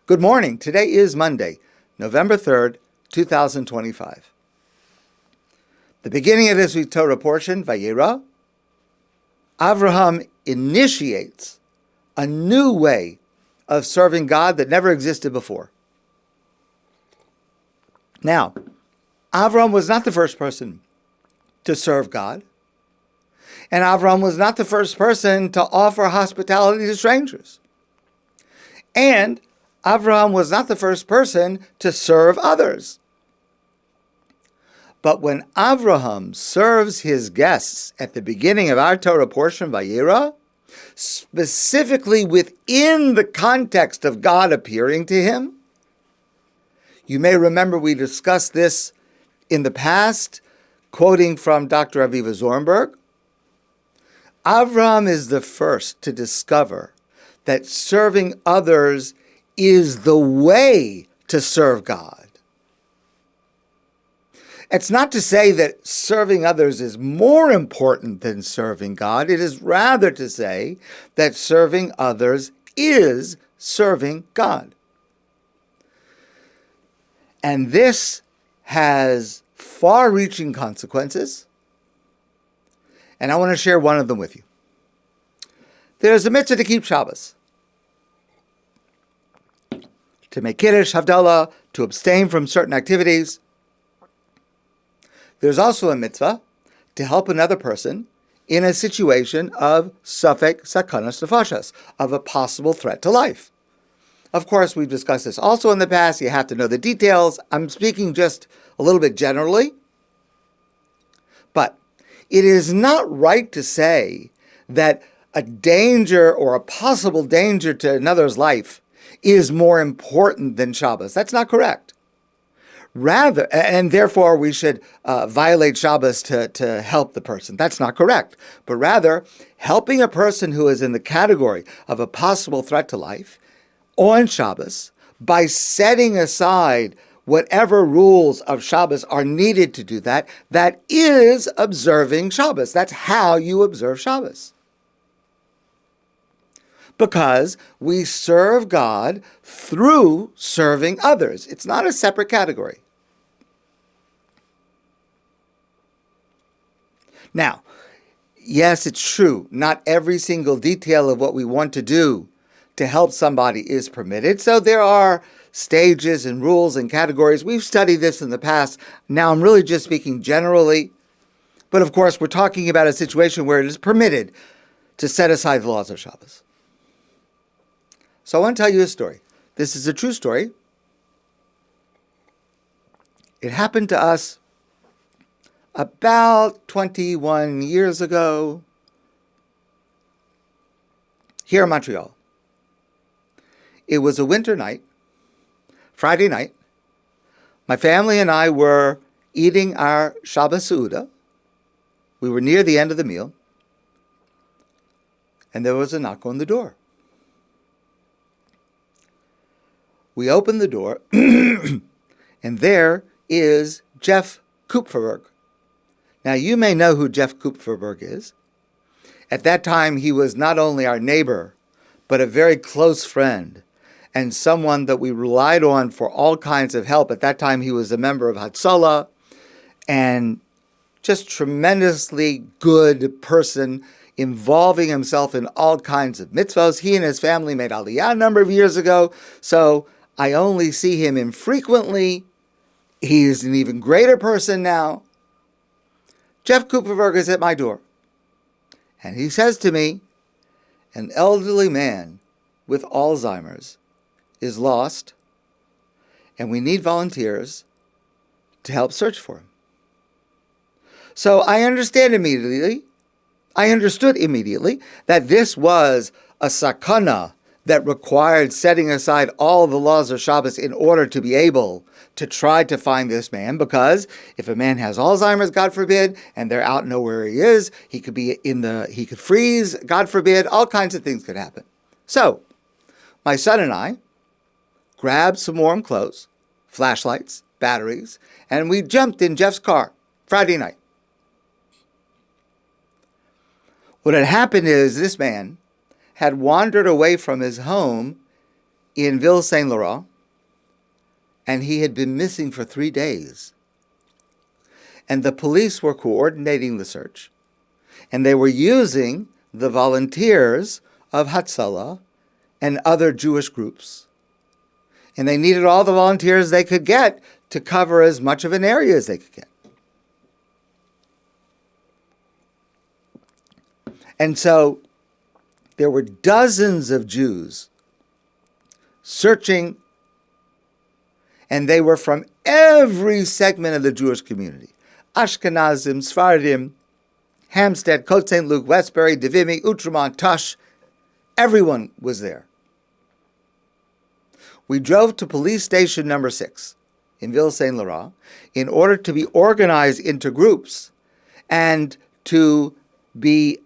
Good morning. Today is Monday, November 3rd, 2025. The beginning of this week's Torah portion, Vayera, Avraham initiates a new way of serving God that never existed before. Now, Avraham was not the first person to serve God, and Avraham was not the first person to offer hospitality to strangers. And Avraham was not the first person to serve others. But when Avraham serves his guests at the beginning of our Torah portion, Vayera, specifically within the context of God appearing to him, you may remember we discussed this in the past, quoting from Dr. Aviva Zornberg. Avraham is the first to discover that serving others is the way to serve God. It's not to say that serving others is more important than serving God. It is rather to say that serving others is serving God. And this has far-reaching consequences, and I want to share one of them with you. There's a mitzvah to keep Shabbos, to make Kiddush, Havdalah, to abstain from certain activities. There's also a mitzvah to help another person in a situation of safek sakanas nefashos, of a possible threat to life. Of course, we've discussed this also in the past. You have to know the details. I'm speaking just a little bit generally. But it is not right to say that a danger or a possible danger to another's life is more important than Shabbos. That's not correct. Rather, and therefore we should violate Shabbos to help the person. That's not correct. But rather, helping a person who is in the category of a possible threat to life on Shabbos by setting aside whatever rules of Shabbos are needed to do that, that is observing Shabbos. That's how you observe Shabbos. Because we serve God through serving others. It's not a separate category. Now, yes, it's true. Not every single detail of what we want to do to help somebody is permitted. So there are stages and rules and categories. We've studied this in the past. Now I'm really just speaking generally. But of course, we're talking about a situation where it is permitted to set aside the laws of Shabbos. So I want to tell you a story. This is a true story. It happened to us about 21 years ago here in Montreal. It was a winter night, Friday night. My family and I were eating our Shabbos Seudah. We were near the end of the meal, and there was a knock on the door. We opened the door, and there is Jeff Kupferberg. Now, you may know who Jeff Kupferberg is. At that time, he was not only our neighbor, but a very close friend and someone that we relied on for all kinds of help. At that time, he was a member of Hatzalah and just tremendously good person, involving himself in all kinds of mitzvahs. He and his family made Aliyah a number of years ago, so I only see him infrequently. He is an even greater person now. Jeff Kupferberg is at my door, and he says to me, an elderly man with Alzheimer's is lost, and we need volunteers to help search for him. So I understood immediately that this was a sakana that required setting aside all the laws of Shabbos in order to be able to try to find this man, because if a man has Alzheimer's, God forbid, and they're out know where he is, he could freeze, God forbid, all kinds of things could happen. So, my son and I grabbed some warm clothes, flashlights, batteries, and we jumped in Jeff's car Friday night. What had happened is this man had wandered away from his home in Ville Saint Laurent, and he had been missing for 3 days. And the police were coordinating the search, and they were using the volunteers of Hatzalah and other Jewish groups. And they needed all the volunteers they could get to cover as much of an area as they could get. And so there were dozens of Jews searching, and they were from every segment of the Jewish community. Ashkenazim, Sfaradim, Hampstead, Côte St. Luc, Westbury, Divimy, Outremont, Tush. Everyone was there. We drove to police station number 6 in Ville Saint Laurent in order to be organized into groups and to be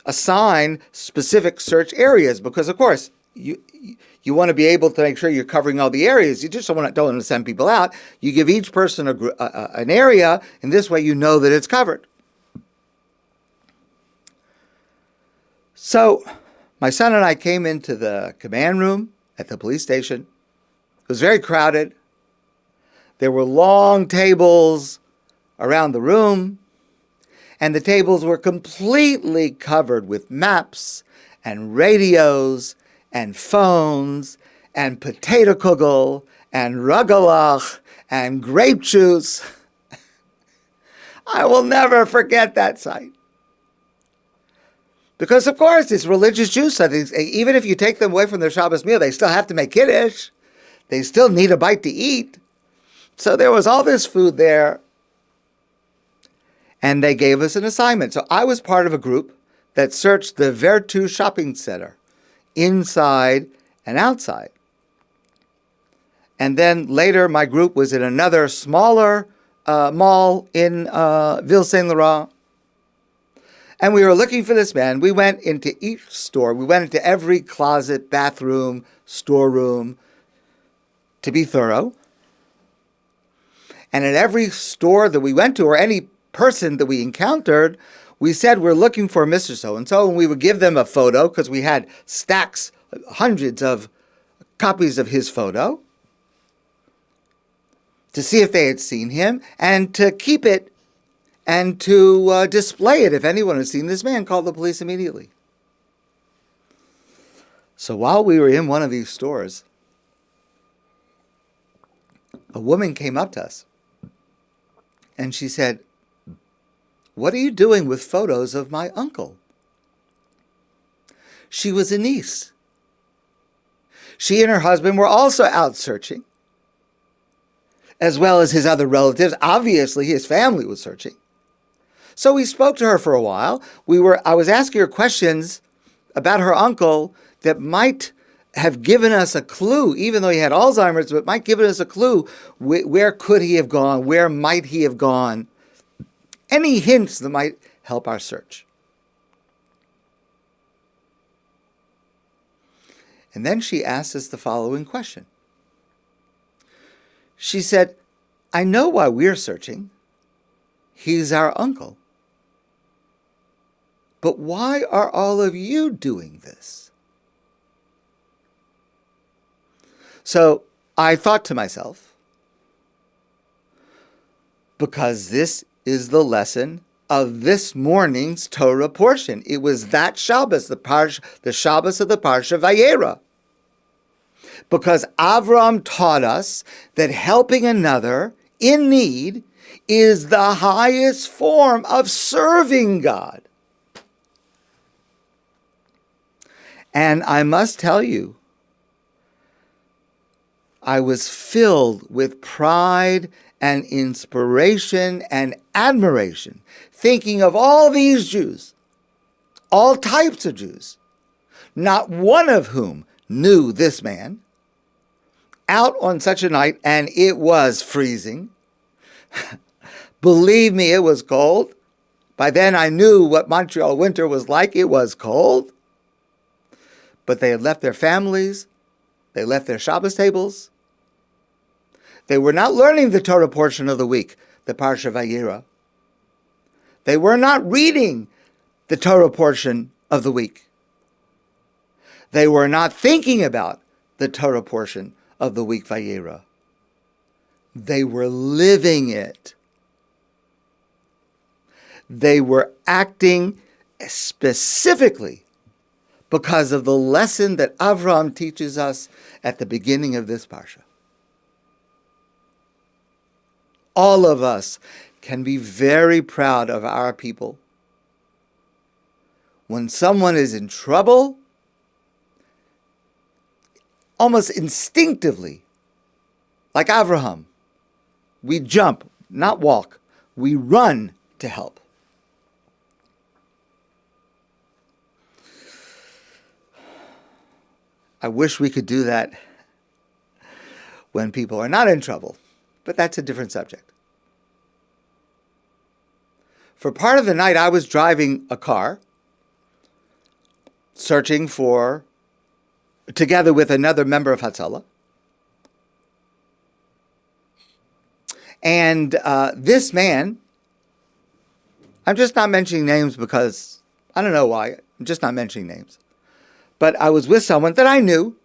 assigned specific search areas, because of course you want to be able to make sure you're covering all the areas. You just don't want to send people out. You give each person an area, and this way you know that it's covered. So my son and I came into the command room at the police station. It was very crowded. There were long tables around the room, and the tables were completely covered with maps and radios and phones and potato kugel and rugelach and grape juice. I will never forget that sight. Because, of course, it's religious Jews. So even if you take them away from their Shabbos meal, they still have to make Kiddush. They still need a bite to eat. So there was all this food there. And they gave us an assignment. So I was part of a group that searched the Vertu shopping center, inside and outside. And then later, my group was in another smaller mall in Ville Saint Laurent. And we were looking for this man. We went into each store. We went into every closet, bathroom, storeroom to be thorough. And at every store that we went to, or any person that we encountered, we said, we're looking for Mr. So-and-so. And we would give them a photo, because we had stacks, hundreds of copies of his photo, to see if they had seen him, and to keep it and to display it. If anyone had seen this man, call the police immediately. So while we were in one of these stores, a woman came up to us, and she said, "What are you doing with photos of my uncle?" She was a niece. She and her husband were also out searching, as well as his other relatives. Obviously, his family was searching. So we spoke to her for a while. I was asking her questions about her uncle that might have given us a clue, even though he had Alzheimer's, but might give us a clue. Where could he have gone? Where might he have gone? Any hints that might help our search. And then she asked us the following question. She said, "I know why we're searching. He's our uncle. But why are all of you doing this?" So I thought to myself, because this is the lesson of this morning's Torah portion. It was that Shabbos, the Shabbos of the Parsha Vayera. Because Avraham taught us that helping another in need is the highest form of serving God. And I must tell you, I was filled with pride and inspiration and admiration, thinking of all these Jews, all types of Jews, not one of whom knew this man, out on such a night, and it was freezing. Believe me, it was cold. By then I knew what Montreal winter was like. It was cold. But they had left their families. They left their Shabbos tables. They were not learning the Torah portion of the week, the Parsha Vayera. They were not reading the Torah portion of the week. They were not thinking about the Torah portion of the week Vayera. They were living it. They were acting specifically because of the lesson that Avraham teaches us at the beginning of this Parsha. All of us can be very proud of our people. When someone is in trouble, almost instinctively, like Avraham, we jump, not walk, we run to help. I wish we could do that when people are not in trouble, but that's a different subject. For part of the night, I was driving a car, searching for, together with another member of Hatzalah. And this man, I'm just not mentioning names because I don't know why, I'm just not mentioning names. But I was with someone that I knew.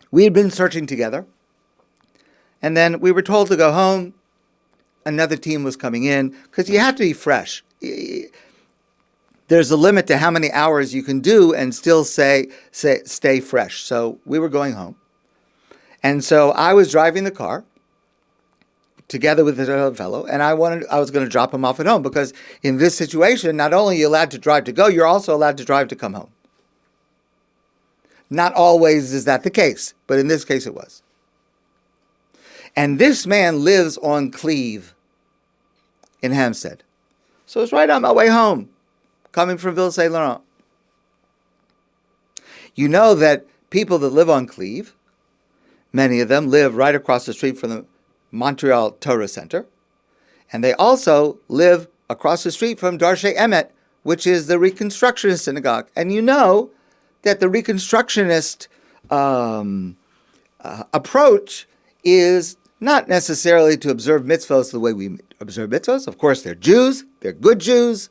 We had been searching together. And then we were told to go home. Another team was coming in because you have to be fresh. There's a limit to how many hours you can do and still stay fresh. So we were going home. And so I was driving the car together with another fellow, and I was going to drop him off at home because in this situation, not only are you allowed to drive to go, you're also allowed to drive to come home. Not always is that the case, but in this case it was. And this man lives on Cleve in Hampstead. So it's right on my way home, coming from Ville Saint Laurent. You know that people that live on Cleve, many of them live right across the street from the Montreal Torah Center, and they also live across the street from Darshei Emet, which is the Reconstructionist synagogue. And you know that the Reconstructionist approach is not necessarily to observe mitzvahs the way we observe mitzvahs. Of course, they're Jews, they're good Jews,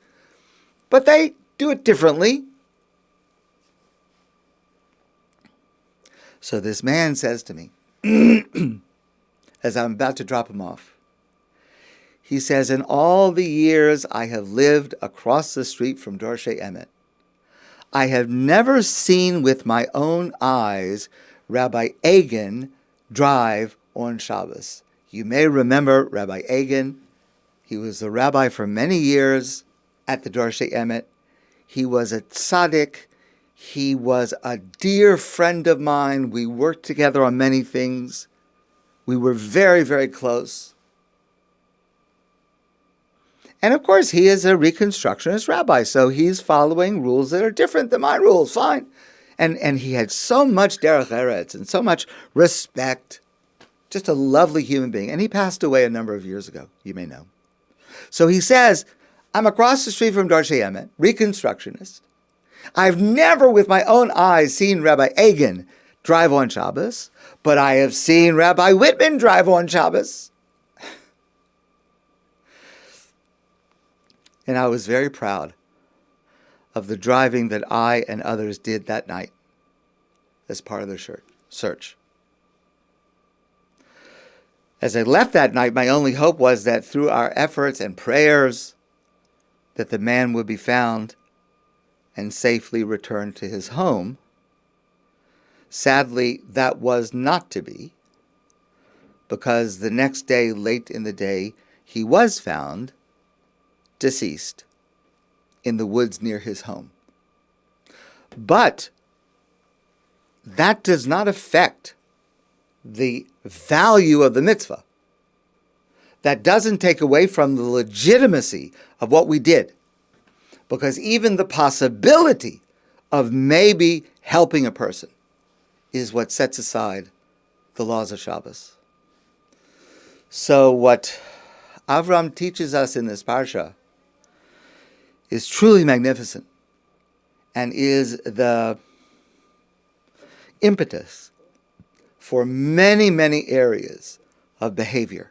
but they do it differently. So this man says to me, as I'm about to drop him off, he says, in all the years I have lived across the street from Darshei Emet, I have never seen with my own eyes Rabbi Egan drive on Shabbos. You may remember Rabbi Egan. He was the rabbi for many years at the Darshei Emet. He was a tzaddik. He was a dear friend of mine. We worked together on many things. We were very, very close. And of course, he is a Reconstructionist rabbi, so he's following rules that are different than my rules, fine. And he had so much derech eretz and so much respect. Just a lovely human being. And he passed away a number of years ago, you may know. So he says, I'm across the street from Darshei Emet, Reconstructionist. I've never with my own eyes seen Rabbi Egan drive on Shabbos, but I have seen Rabbi Whitman drive on Shabbos. And I was very proud of the driving that I and others did that night as part of the search. As I left that night, my only hope was that through our efforts and prayers, that the man would be found and safely returned to his home. Sadly, that was not to be, because the next day, late in the day, he was found deceased in the woods near his home. But that does not affect the value of the mitzvah. That doesn't take away from the legitimacy of what we did. Because even the possibility of maybe helping a person is what sets aside the laws of Shabbos. So what Avraham teaches us in this Parsha is truly magnificent and is the impetus for many, many areas of behavior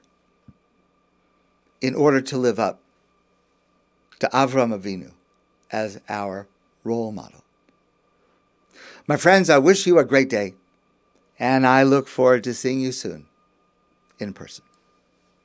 in order to live up to Avraham Avinu as our role model. My friends, I wish you a great day, and I look forward to seeing you soon in person.